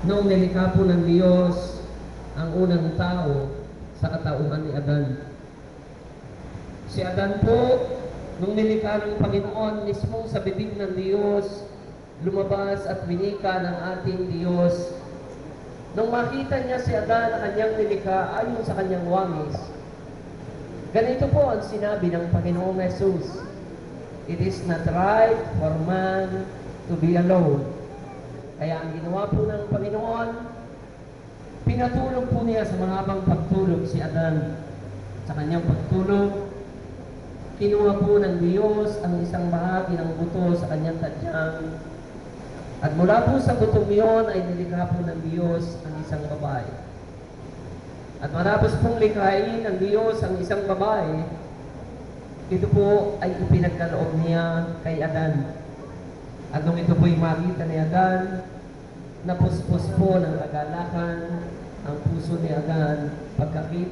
Noong nilikha po ng Diyos ang unang tao sa katauhan ni Adan. Si Adan po, nung nilikha ng Panginoon, mismo sa bibig ng Diyos, lumabas at winika ng ating Diyos. Nung makita niya si Adan na kanyang nilikha ayon sa kanyang wangis, ganito po ang sinabi ng Panginoong Jesus, "It is not right for man to be alone." Kaya ang ginawa po ng Panginoon, pinatulog po niya sa mahabang pagtulog si Adan. Sa kanyang pagtulog, kinuha po ng Diyos ang isang bahagi ng buto sa kanyang tadyang. At mula po sa butong iyon ay nilikha po ng Diyos ang isang babae. At matapos pong likhain ng Diyos ang isang babae, ito po ay ipinagkaloob niya kay Adan. At nung ito po'y makita ni Adan, napuspos po ng kagalakan ang puso ni Adan pagkakita